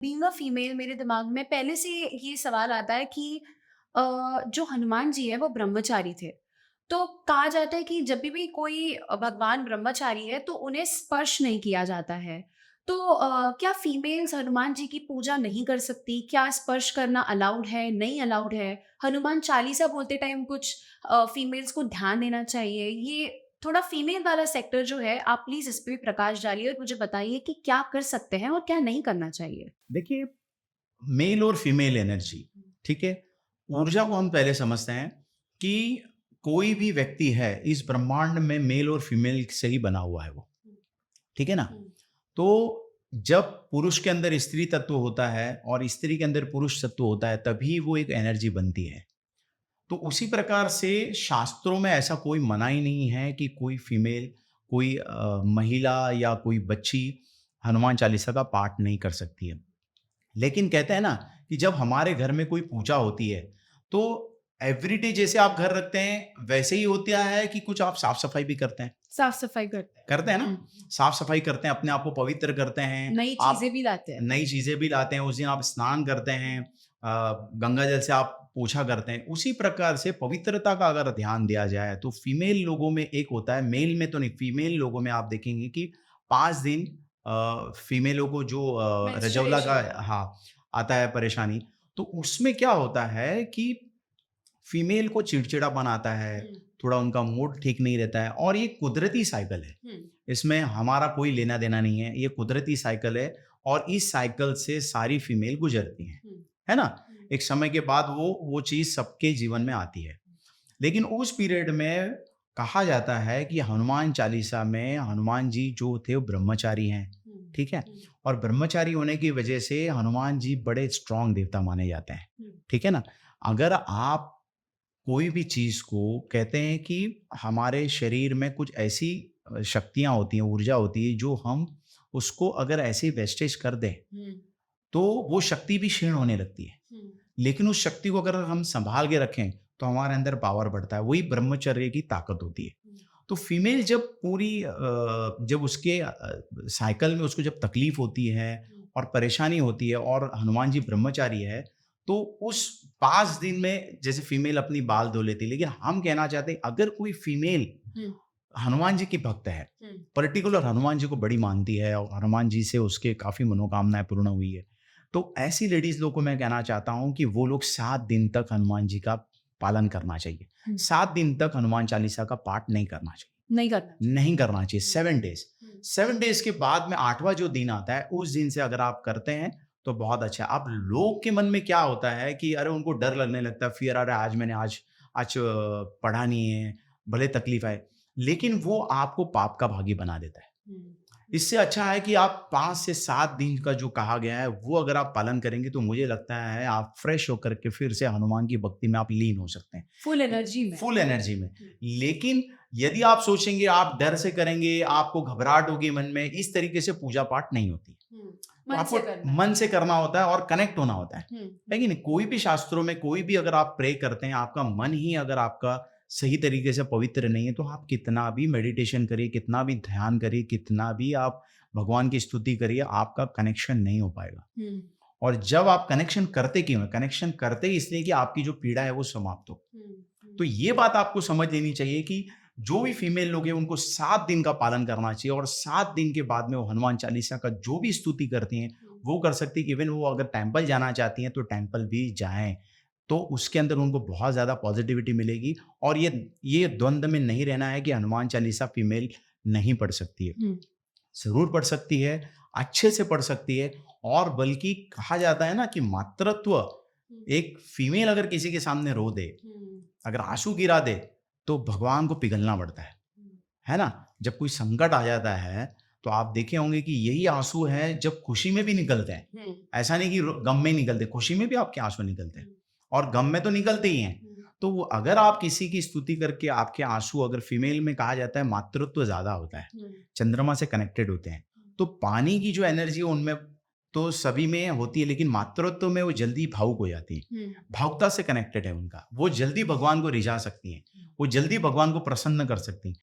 Being a female मेरे दिमाग में पहले से ये सवाल आता है कि जो हनुमान जी हैं वो ब्रह्मचारी थे। तो कहा जाता है कि जब भी कोई भगवान ब्रह्मचारी है तो उन्हें स्पर्श नहीं किया जाता है। तो क्या फीमेल्स हनुमान जी की पूजा नहीं कर सकती? क्या स्पर्श करना अलाउड है, नहीं अलाउड है? हनुमान चालीसा बोलते टाइम कुछ फीमेल्स को ध्यान देना चाहिए। ये थोड़ा फीमेल वाला सेक्टर जो है, आप प्लीज़ इस पे भी प्रकाश डालिए और मुझे बताइए कि क्या कर सकते हैं और क्या नहीं करना चाहिए? देखिए, मेल और फीमेल एनर्जी, ठीक है? ऊर्जा को हम पहले समझते हैं कि कोई भी व्यक्ति है इस ब्रह्मांड में मेल और फीमेल से ही बना हुआ है वो, ठीक है ना? हुँ। तो जब पुरुष के अंदर स्त्री तत्व होता है और स्त्री के अंदर पुरुष तत्व होता है, तभी वो एक एनर्जी बनती है। तो उसी प्रकार से शास्त्रों में ऐसा कोई मना ही नहीं है कि कोई फीमेल, कोई महिला या कोई बच्ची हनुमान चालीसा का पाठ नहीं कर सकती है। लेकिन कहते हैं ना कि जब हमारे घर में कोई पूजा होती है, तो एवरीडे जैसे आप घर रखते हैं, वैसे ही होता है कि कुछ आप साफ-सफाई भी करते हैं। साफ-सफाई करते हैं। करते हैं ना? हुँ। साफ-सफाई करते हैं, अपने आप को पवित्र करते हैं। नई आप चीज़ें भी लाते हैं। नई चीज़ें भी लाते हैं, उस दिन आप स्नान करते हैं, गंगा जल से आप पोछा करते हैं। उसी प्रकार से पवित्रता का अगर ध्यान दिया जाए, तो फीमेल लोगों में एक होता है, मेल में तो नहीं, फीमेल लोगों में आप देखेंगे कि 5 दिन फीमेलों को जो रजौला का, मेंस्ट्रुएशन का। हाँ, आता है परेशानी। तो उसमें क्या होता है कि फीमेल को चिड़चिड़ापन आता है, हुँ, थोड़ा उनका मूड ठीक नहीं रहता है और ये कुदरती साइकिल है। हुँ, इसमें हमारा कोई लेना-देना नहीं है, ये कुदरती साइकिल है और इस साइकिल से सारी फीमेल गुज़रती हैं, हुँ, है ना? हुँ, एक समय के बाद वो चीज़ सबके जीवन में आती है। लेकिन उस पीरियड में कहा जाता है कि हनुमान चालीसा में हनुमान जी जो थे वो ब्रह्मचारी हैं, हुँ, ठीक है? हुँ, और ब्रह्मचारी होने की वजह से हनुमान जी बड़े स्ट्रॉन्ग देवता माने जाते हैं, हुँ, ठीक है ना? अगर आप कोई भी चीज़ को कहते हैं कि हमारे शरीर में कुछ ऐसी शक्तियाँ होती हैं, ऊर्जा होती है जो हम उसको अगर ऐसे ही वेस्टेज कर दें, हुँ, तो वो शक्ति भी क्षीण होने लगती है। हुँ, लेकिन उस शक्ति को अगर हम सँभाल के रखें, तो हमारे अंदर पावर बढ़ता है, वही ब्रह्मचर्य की ताकत होती है। हुँ, तो फीमेल जब पूरी जब उसके साइकिल में उसको जब तकलीफ़ होती है हुँ, और परेशानी होती है और हनुमान जी ब्रह्मचारी है, तो उस 5 दिन में जैसे फीमेल अपनी बाल धो लेती है, लेकिन हम कहना चाहते हैं अगर कोई फीमेल हुँ, हनुमान जी की भक्त है, हुँ, पर्टिकुलर हनुमान जी को बड़ी मानती है और हनुमान जी से उसके काफ़ी मनोकामनाएँ पूर्ण हुई है। तो ऐसी लेडीज़ लोग को मैं कहना चाहता हूँ कि वो लोग 7 दिन तक हनुमान जी का पालन करना चाहिए। हुँ, 7 दिन तक हनुमान चालीसा का पाठ नहीं करना नहीं करना चाहिए। चाहिए। नहीं करना चाहिए, हुँ, 7 डेज़। हुँ, 7 डेज़ के बाद में 8वाँ जो दिन आता है, उस दिन से अगर आप करते हैं, तो बहुत अच्छा है। अब लोग के मन में क्या होता है कि अरे उनको डर लगने लगता है, फ़ियर आ रहा है, आज मैंने आज पढ़ा नहीं है, भले तकलीफ़ आए। लेकिन वो आपको पाप का भागी बना देता है। हुँ, इससे अच्छा है कि आप 5 से 7 दिन का जो कहा गया है, वो अगर आप पालन करेंगे तो मुझे लगता है आप फ्रेश होकर के फिर से हनुमान की भक्ति में आप लीन हो सकते फुल हैं। एनर्जी में। फुल एनर्जी में। हुँ, लेकिन यदि आप सोचेंगे आप डर से करेंगे, आपको घबराहट होगी मन में, इस तरीके से पूजा-पाठ नहीं होती। हुँ, तो मन आपको से करना है। मन से करना होता है और कनेक्ट होना होता हुँ, है हुँ, कि नहीं? कोई भी शास्त्रों में कोई भी अगर आप प्रे करते हैं, आपका मन ही अगर आपका सही तरीके से पवित्र नहीं है, तो आप कितना भी मेडिटेशन करिए, कितना भी ध्यान करिए, कितना भी आप भगवान की स्तुति करिए, आपका कनेक्शन नहीं हो पाएगा। हुँ, और जब आप कनेक्शन करते क्यों हैं? कनेक्शन करते ही इसलिए कि आपकी जो पीड़ा है वो समाप्त हो। हुँ, हुँ, तो ये बात आपको समझ लेनी चाहिए कि जो भी फीमेल लोग हैं उनको 7 दिन का पालन करना चाहिए और 7 दिन के बाद में वो हनुमान चालीसा का जो भी स्तुति करती हैं, हुँ, वो कर सकती हैं। इवन वो अगर टेम्पल जाना चाहती हैं, तो टेम्पल भी जाएँ। तो उसके अंदर उनको बहुत ज़्यादा पॉज़िटिविटी मिलेगी और ये द्वंद में नहीं रहना है कि हनुमान चालीसा फीमेल नहीं पढ़ सकती है। हुँ, ज़रूर पढ़ सकती है, अच्छे से पढ़ सकती है और बल्कि कहा जाता है ना कि मातृत्व, हुँ, एक फीमेल अगर किसी के सामने रो दे, हुँ, अगर आँसू गिरा दे, तो भगवान को पिघलना पड़ता हुँ, है ना? जब कोई संकट आ जाता है, तो आप देखे होंगे कि यही आँसू हैं जब खुशी में भी निकलते हैं। हुँ, ऐसा नहीं कि गम में निकलते, खुशी में भी आपके आँसू निकलते हैं हुँ, और गम में तो निकलते ही हैं। हुँ, तो वो अगर आप किसी की स्तुति करके आपके आँसू, अगर फीमेल में कहा जाता है मातृत्व ज़्यादा होता है, हुँ, चंद्रमा से कनेक्टेड होते हैं। तो पानी की जो एनर्जी है उनमें तो सभी में होती है, लेकिन मातृत्व में वो जल्दी भावुक हो जाती हैं। हुँ, भावुकता से कनेक्टेड है उनका। वो जल्दी भगवान को रिझा सकती हैं, हुँ, वो जल्दी भगवान को प्रसन्न कर सकती हैं।